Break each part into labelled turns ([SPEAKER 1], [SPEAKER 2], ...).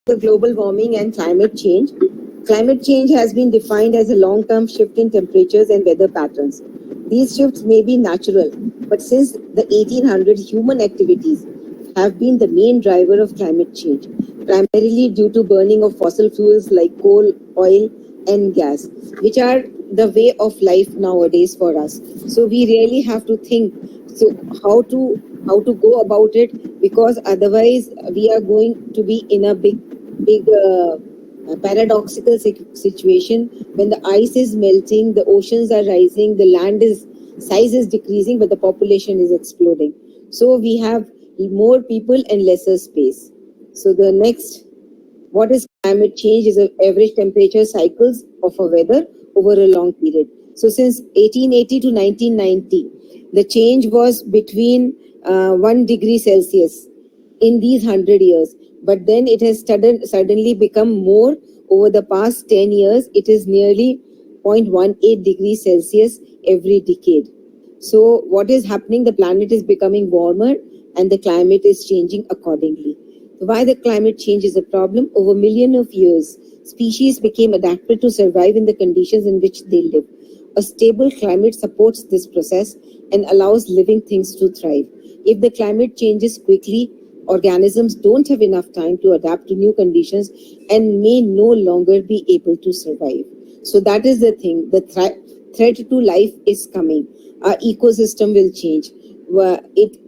[SPEAKER 1] The global warming and climate change. Climate change has been defined as a long-term shift in temperatures and weather patterns. These shifts may be natural, but since the 1800s, human activities have been the main driver of climate change, primarily due to burning of fossil fuels like coal, oil, and gas, which are the way of life nowadays for us. So we really have to think so how to go about it, because otherwise we are going to be in a big paradoxical situation when the ice is melting, the oceans are rising, the land is size is decreasing, but the population is exploding. So we have more people and lesser space. So the next, what is climate change? Is an average temperature cycles of a weather over a long period. So since 1880 to 1990, the change was between 1 degree Celsius in these 100 years. But then it has suddenly become more over the past 10 years. It is nearly 0.18 degrees Celsius every decade. So what is happening? The planet is becoming warmer and the climate is changing accordingly. Why the climate change is a problem? Over millions of years, species became adapted to survive in the conditions in which they live. A stable climate supports this process and allows living things to thrive. If the climate changes quickly, organisms don't have enough time to adapt to new conditions and may no longer be able to survive. So that is the thing. The threat to life is coming. Our ecosystem will change.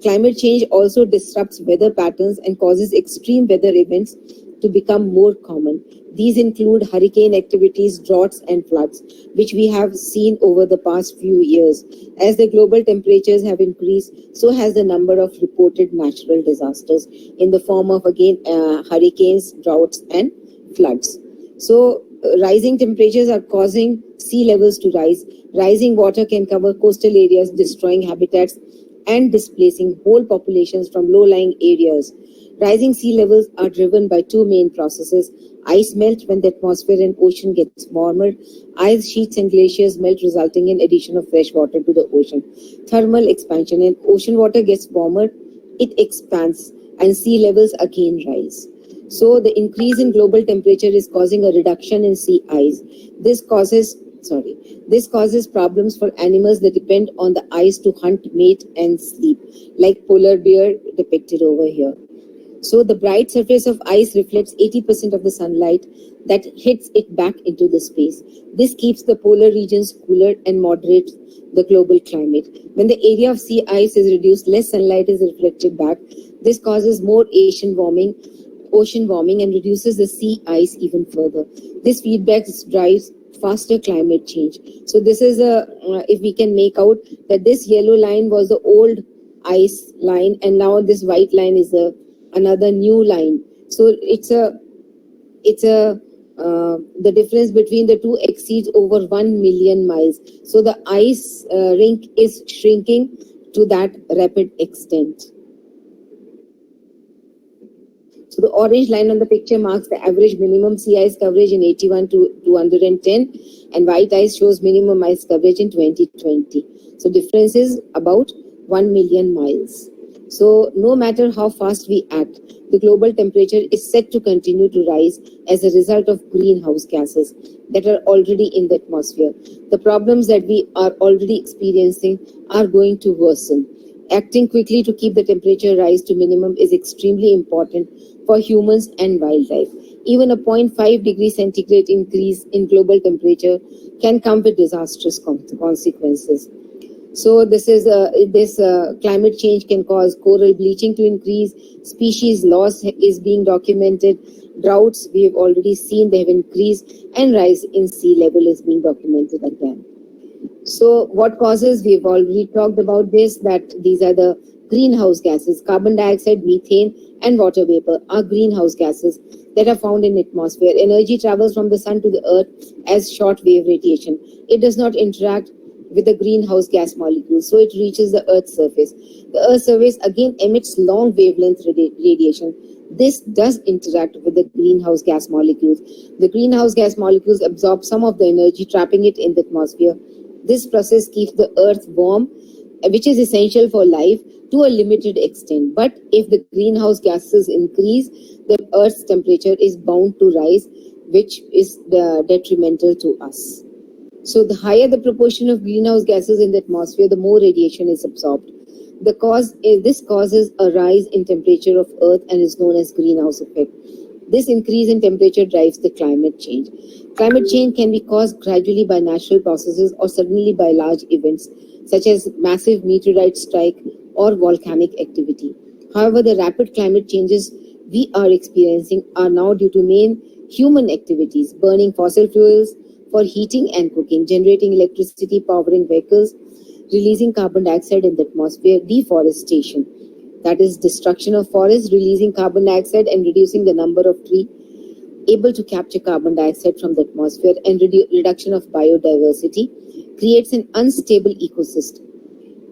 [SPEAKER 1] Climate change also disrupts weather patterns and causes extreme weather events to become more common. These include hurricane activities, droughts, and floods, which we have seen over the past few years. As the global temperatures have increased, so has the number of reported natural disasters in the form of, hurricanes, droughts, and floods. So, rising temperatures are causing sea levels to rise. Rising water can cover coastal areas, destroying habitats and displacing whole populations from low-lying areas. Rising sea levels are driven by two main processes. Ice melt when the atmosphere and ocean gets warmer. Ice sheets and glaciers melt, resulting in addition of fresh water to the ocean. Thermal expansion. And ocean water gets warmer, it expands and sea levels again rise. So the increase in global temperature is causing a reduction in sea ice. This causes problems for animals that depend on the ice to hunt, mate, and sleep, like polar bear depicted over here. So the bright surface of ice reflects 80% of the sunlight that hits it back into the space. This keeps the polar regions cooler and moderates the global climate. When the area of sea ice is reduced, less sunlight is reflected back. This causes more ocean warming and reduces the sea ice even further. This feedback drives faster climate change. So this is if we can make out that this yellow line was the old ice line, and now this white line is another new line. So the difference between the two exceeds over 1 million miles. So the ice rink is shrinking to that rapid extent. So the orange line on the picture marks the average minimum sea ice coverage in 81 to 210, and white ice shows minimum ice coverage in 2020. So difference is about 1 million miles. So no matter how fast we act, the global temperature is set to continue to rise as a result of greenhouse gases that are already in the atmosphere. The problems that we are already experiencing are going to worsen. Acting quickly to keep the temperature rise to minimum is extremely important for humans and wildlife. Even a 0.5 degree centigrade increase in global temperature can come with disastrous consequences. So this climate change can cause coral bleaching to increase, species loss is being documented, droughts we have already seen, they have increased, and rise in sea level is being documented again. So what causes, we've already talked about this, that these are the greenhouse gases. Carbon dioxide, methane, and water vapor are greenhouse gases that are found in atmosphere. Energy travels from the sun to the earth as short wave radiation. It does not interact with the greenhouse gas molecules, so it reaches the Earth's surface. The Earth's surface again emits long wavelength radiation. This does interact with the greenhouse gas molecules. The greenhouse gas molecules absorb some of the energy, trapping it in the atmosphere. This process keeps the Earth warm, which is essential for life, to a limited extent. But if the greenhouse gases increase, the Earth's temperature is bound to rise, which is detrimental to us. So the higher the proportion of greenhouse gases in the atmosphere, the more radiation is absorbed. This causes a rise in temperature of Earth and is known as greenhouse effect. This increase in temperature drives the climate change. Climate change can be caused gradually by natural processes or suddenly by large events such as massive meteorite strike or volcanic activity. However, the rapid climate changes we are experiencing are now due to main human activities, burning fossil fuels for heating and cooking, generating electricity, powering vehicles, releasing carbon dioxide in the atmosphere, deforestation, that is destruction of forests, releasing carbon dioxide and reducing the number of trees able to capture carbon dioxide from the atmosphere, and reduction of biodiversity creates an unstable ecosystem.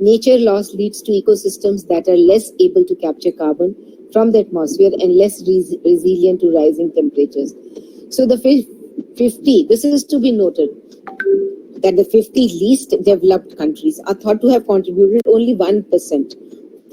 [SPEAKER 1] Nature loss leads to ecosystems that are less able to capture carbon from the atmosphere and less resilient to rising temperatures. So the 50, this is to be noted, that the 50 least developed countries are thought to have contributed only 1%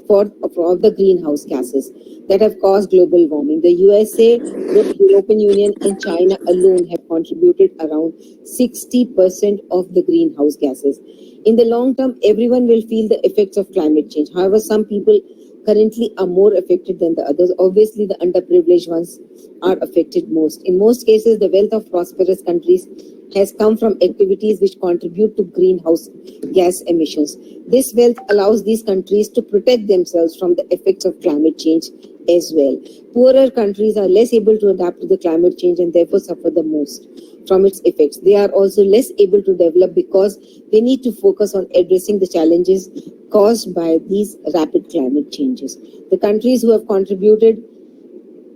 [SPEAKER 1] of the greenhouse gases that have caused global warming. The USA, the European Union, and China alone have contributed around 60% of the greenhouse gases. In the long term, everyone will feel the effects of climate change. However, some people currently are more affected than the others. Obviously, the underprivileged ones are affected most. In most cases, the wealth of prosperous countries has come from activities which contribute to greenhouse gas emissions. This wealth allows these countries to protect themselves from the effects of climate change as well. Poorer countries are less able to adapt to the climate change and therefore suffer the most from its effects. They are also less able to develop because they need to focus on addressing the challenges caused by these rapid climate changes. The countries who have contributed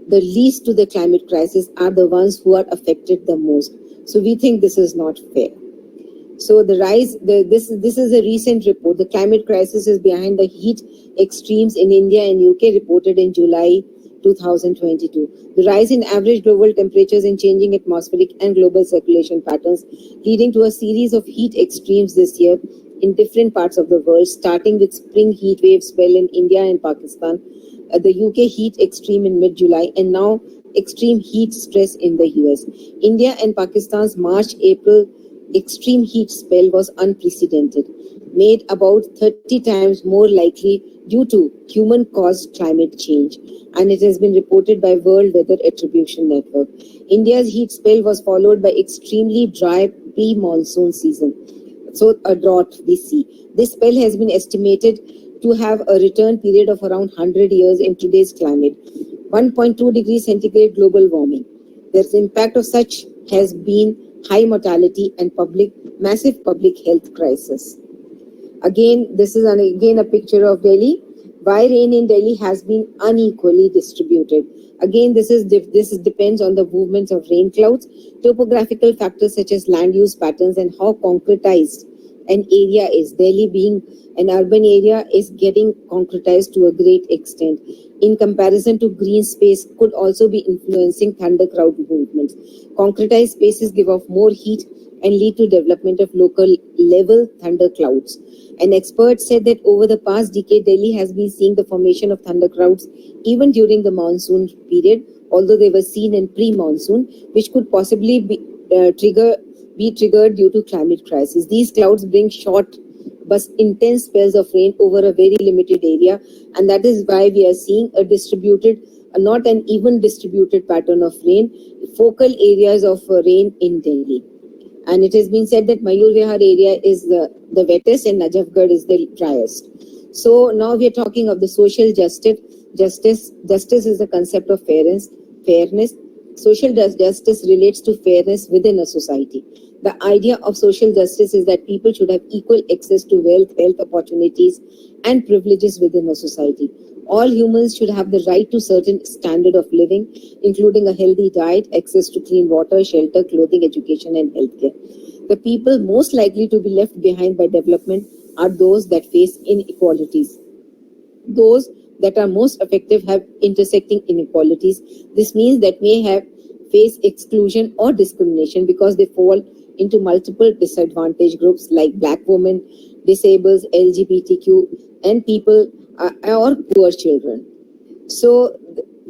[SPEAKER 1] the least to the climate crisis are the ones who are affected the most. So we think this is not fair. So this is a recent report. The climate crisis is behind the heat extremes in India and UK, reported in July 2022. The rise in average global temperatures and changing atmospheric and global circulation patterns, leading to a series of heat extremes this year in different parts of the world, starting with spring heat wave spell in India and Pakistan, the UK heat extreme in mid-July, and now extreme heat stress in the US. India and Pakistan's March-April extreme heat spell was unprecedented, made about 30 times more likely due to human-caused climate change, and it has been reported by World Weather Attribution Network. India's heat spell was followed by extremely dry pre-monsoon season, so a drought we see. This spell has been estimated to have a return period of around 100 years in today's climate. 1.2 degrees centigrade global warming. The impact of such has been high mortality and massive public health crisis. Again, this is a picture of Delhi. Why rain in Delhi has been unequally distributed. Again, this depends on the movements of rain clouds, topographical factors such as land use patterns, and how concretized an area is. Delhi, being an urban area, is getting concretized to a great extent. In comparison to green space, could also be influencing thundercloud movements. Concretized spaces give off more heat and lead to development of local level thunderclouds. An expert said that over the past decade, Delhi has been seeing the formation of thunderclouds even during the monsoon period, although they were seen in pre-monsoon, which could possibly be triggered due to climate crisis. These clouds bring short but intense spells of rain over a very limited area, and that is why we are seeing not an even distributed pattern of rain, focal areas of rain in Delhi. And it has been said that Mayur Vihar area is the wettest and Najafgarh is the driest. So now we are talking of the social justice. Justice is the concept of fairness. Social justice relates to fairness within a society. The idea of social justice is that people should have equal access to wealth, health opportunities, and privileges within a society. All humans should have the right to certain standard of living, including a healthy diet, access to clean water, shelter, clothing, education, and healthcare. The people most likely to be left behind by development are those that face inequalities. Those that are most effective have intersecting inequalities. This means that may have face exclusion or discrimination because they fall into multiple disadvantaged groups like Black women, disabled, LGBTQ, and people or poor children. So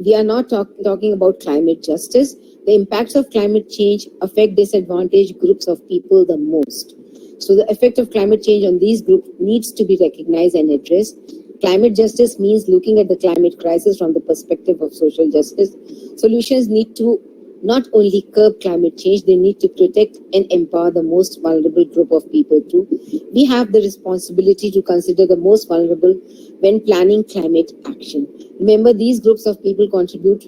[SPEAKER 1] we are not talking about climate justice. The impacts of climate change affect disadvantaged groups of people the most. So the effect of climate change on these groups needs to be recognized and addressed. Climate justice means looking at the climate crisis from the perspective of social justice. Solutions need to not only curb climate change, they need to protect and empower the most vulnerable group of people too. We have the responsibility to consider the most vulnerable when planning climate action. Remember, these groups of people contribute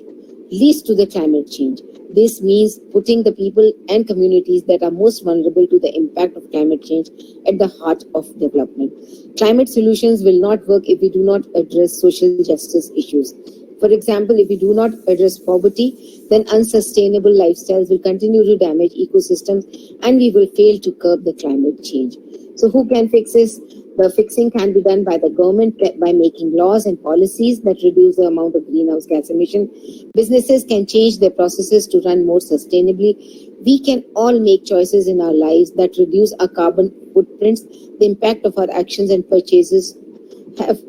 [SPEAKER 1] least to the climate change. This means putting the people and communities that are most vulnerable to the impact of climate change at the heart of development. Climate solutions will not work if we do not address social justice issues. For example, if we do not address poverty, then unsustainable lifestyles will continue to damage ecosystems and we will fail to curb the climate change. So who can fix this? The fixing can be done by the government by making laws and policies that reduce the amount of greenhouse gas emission. Businesses can change their processes to run more sustainably. We can all make choices in our lives that reduce our carbon footprints. The impact of our actions and purchases have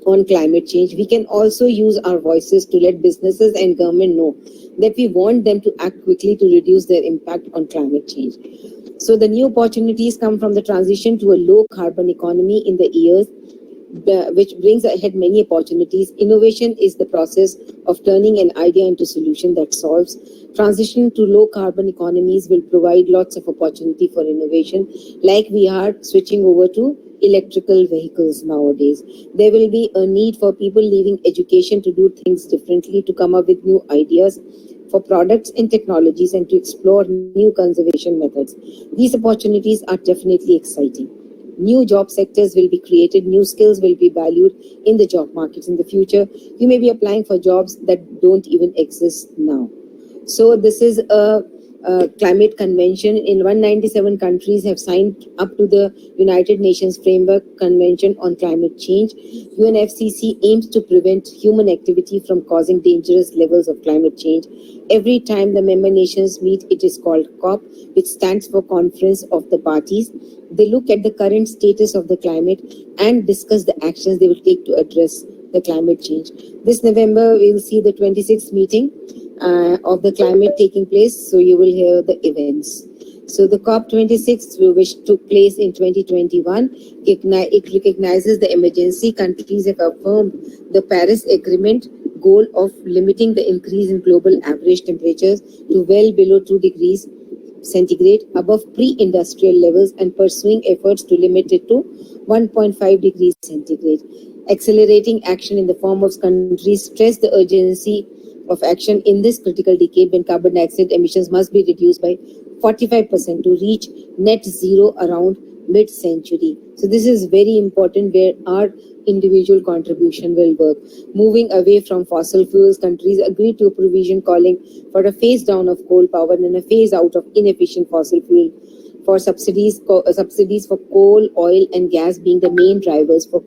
[SPEAKER 1] on climate change. We can also use our voices to let businesses and government know that we want them to act quickly to reduce their impact on climate change. So the new opportunities come from the transition to a low carbon economy in the years, which brings ahead many opportunities. Innovation is the process of turning an idea into a solution that solves. Transition to low carbon economies will provide lots of opportunity for innovation, like we are switching over to electrical vehicles nowadays. There will be a need for people leaving education to do things differently, to come up with new ideas for products and technologies, and to explore new conservation methods. These opportunities are definitely exciting. New job sectors will be created, new skills will be valued in the job markets in the future. You may be applying for jobs that don't even exist now. So this is a climate convention in 197 countries have signed up to the United Nations Framework Convention on Climate Change. UNFCCC aims to prevent human activity from causing dangerous levels of climate change. Every time the member nations meet, it is called COP, which stands for Conference of the Parties. They look at the current status of the climate and discuss the actions they will take to address the climate change. This November, we will see the 26th meeting of the climate taking place, so you will hear the events. So the COP26, which took place in 2021, it recognizes the emergency. Countries have affirmed the Paris Agreement goal of limiting the increase in global average temperatures to well below 2 degrees centigrade above pre-industrial levels and pursuing efforts to limit it to 1.5 degrees centigrade. Accelerating action in the form of countries stress the urgency of action in this critical decade when carbon dioxide emissions must be reduced by 45% to reach net zero around mid-century. So this is very important where our individual contribution will work. Moving away from fossil fuels, countries agreed to a provision calling for a phase down of coal power and a phase out of inefficient fossil fuel for subsidies for coal, oil and gas being the main drivers for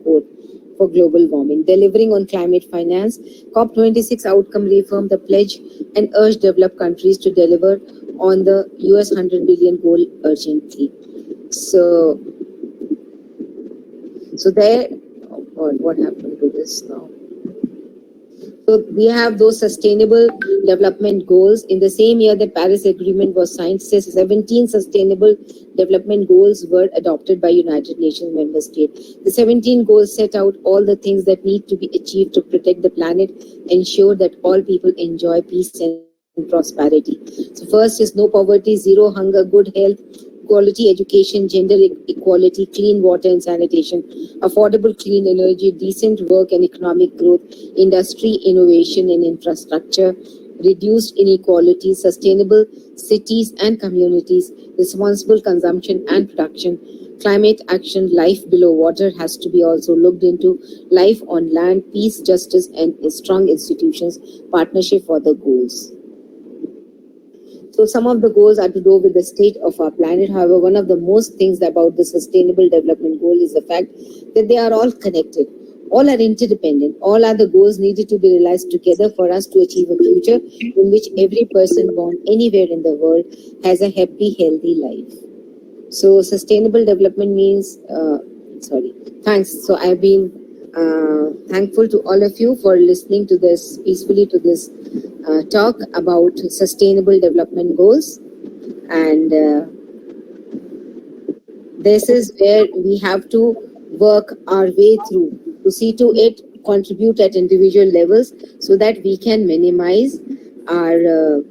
[SPEAKER 1] global warming. Delivering on climate finance, COP26 outcome reaffirmed the pledge and urged developed countries to deliver on the US 100 billion goal urgently. So there, oh God, what happened to this now? So we have those sustainable development goals. In the same year that Paris Agreement was signed, 17 sustainable development goals were adopted by United Nations member states. The 17 goals set out all the things that need to be achieved to protect the planet, ensure that all people enjoy peace and prosperity. So first is no poverty, zero hunger, good health, quality education, gender equality, clean water and sanitation, affordable clean energy, decent work and economic growth, industry, innovation and infrastructure, reduced inequality, sustainable cities and communities, responsible consumption and production, climate action, life below water has to be also looked into, life on land, peace, justice and strong institutions, partnership for the goals. So some of the goals are to do with the state of our planet. However, one of the most things about the sustainable development goal is the fact that they are all connected. All are interdependent. All are the goals needed to be realized together for us to achieve a future in which every person born anywhere in the world has a happy, healthy life. So sustainable development means, thanks. So I've been Thankful to all of you for listening to this peacefully to this talk about sustainable development goals. And this is where we have to work our way through to see to it, contribute at individual levels so that we can minimize our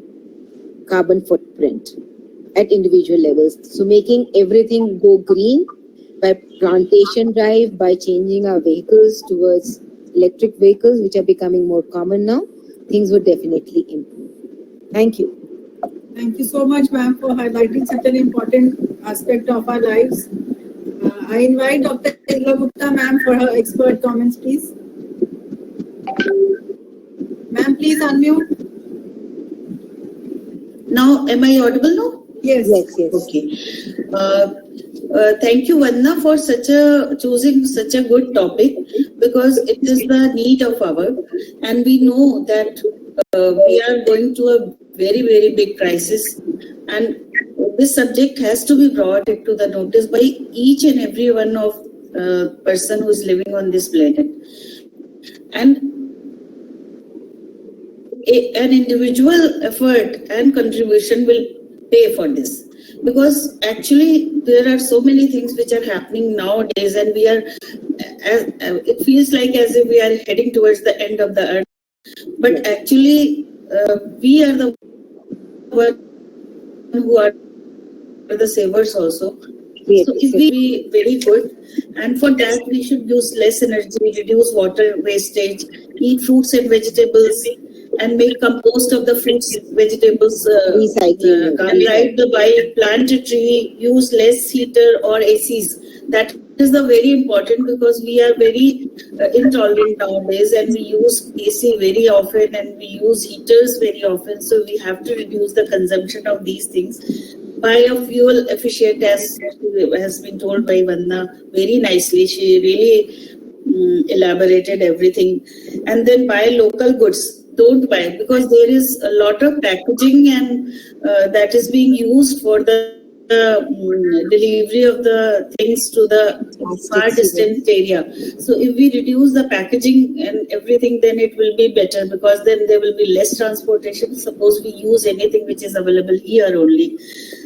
[SPEAKER 1] carbon footprint at individual levels. So making everything go green by plantation drive, by changing our vehicles towards electric vehicles, which are becoming more common now, things would definitely improve. Thank you.
[SPEAKER 2] Thank you so much, ma'am, for highlighting such an important aspect of our lives. I invite Dr. Ila Gupta, ma'am, for her expert comments, please. Ma'am, please unmute.
[SPEAKER 3] Now, am I audible now?
[SPEAKER 2] Yes.
[SPEAKER 3] Okay. Thank you, Vandana, for choosing such a good topic, because it is the need of our, and we know that we are going to a very, very big crisis, and this subject has to be brought into the notice by each and every one of person who is living on this planet, and an individual effort and contribution will pay for this, because actually there are so many things which are happening nowadays, and we are it feels like as if we are heading towards the end of the earth, but actually we are the one who are the savers also.
[SPEAKER 1] Yes.
[SPEAKER 3] So if we be very good, and for that we should use less energy, reduce water wastage, eat fruits and vegetables, and make compost of the fruits, vegetables, ride the bike, plant a tree, use less heater or ACs. That is the very important, because we are very intolerant nowadays, and we use AC very often, and we use heaters very often. So we have to reduce the consumption of these things. Buy a fuel efficient, as has been told by Vandana very nicely. She really elaborated everything. And then buy local goods. Don't buy, because there is a lot of packaging and that is being used for the delivery of the things to the far distant area. So if we reduce the packaging and everything, then it will be better, because then there will be less transportation. Suppose we use anything which is available here only.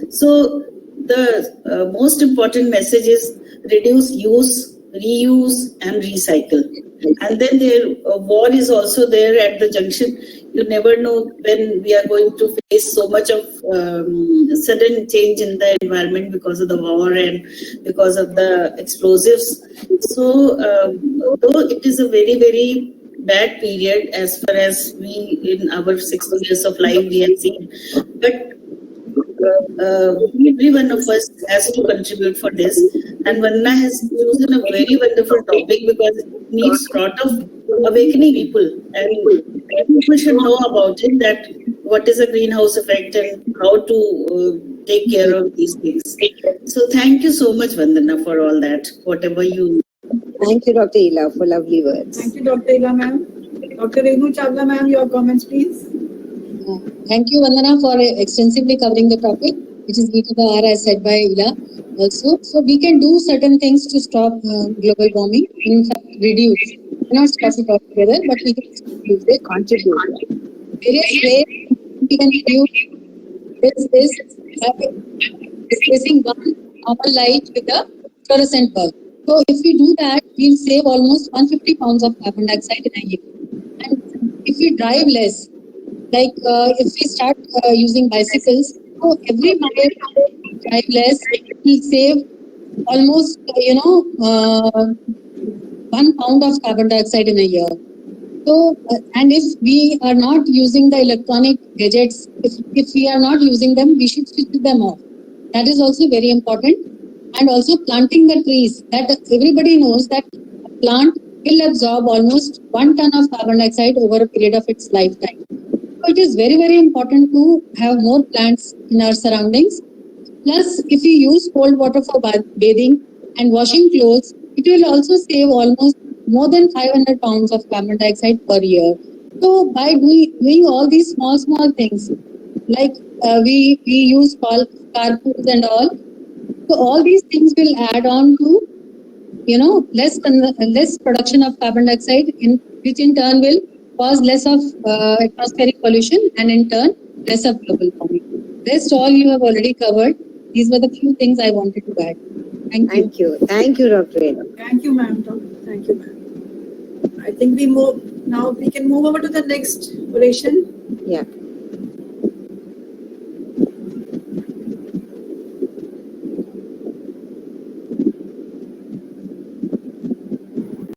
[SPEAKER 3] So the most important message is reduce, use, reuse and recycle. And then war is also there at the junction. You never know when we are going to face so much of sudden change in the environment because of the war and because of the explosives. So though it is a very, very bad period as far as we in our 60 years of life we have seen, but every one of us has to contribute for this, and Vandana has chosen a very wonderful topic, because it needs a lot of awakening people, and people should know about it, that what is a greenhouse effect and how to take care of these things. So thank you so much, Vandana, for all that, whatever you.
[SPEAKER 1] Thank you, Dr. Ila, for lovely words.
[SPEAKER 2] Thank you, Dr. Ila, ma'am. Dr. Renu Chawla, ma'am, your comments, please.
[SPEAKER 4] Thank you, Vandana, for extensively covering the topic, which is E to the R, as said by Ila also. So we can do certain things to stop global warming, in fact, reduce. We cannot stop it altogether, but we can reduce it, contribute. Various ways we can reduce this replacing one normal light with a fluorescent bulb. So if we do that, we'll save almost 150 pounds of carbon dioxide in a year. And if we drive less, like if we start using bicycles, so every mile drive less, we'll save almost 1 pound of carbon dioxide in a year. So and if we are not using the electronic gadgets, if we are not using them, we should switch them off. That is also very important. And also planting the trees. That everybody knows that a plant will absorb almost 1 ton of carbon dioxide over a period of its lifetime. So it is very, very important to have more plants in our surroundings. Plus, if we use cold water for bathing and washing clothes, it will also save almost more than 500 pounds of carbon dioxide per year. So by doing all these small things, like we use carpools and all, so all these things will add on to less production of carbon dioxide, which in turn will cause less of atmospheric pollution and in turn less of global warming. Rest all you have already covered. These were the few things I wanted to add. Thank you.
[SPEAKER 1] Thank you. Thank you, Dr. Renu.
[SPEAKER 2] Thank you, ma'am. Thank you, ma'am. I think we can move over to the next oration.
[SPEAKER 1] Yeah.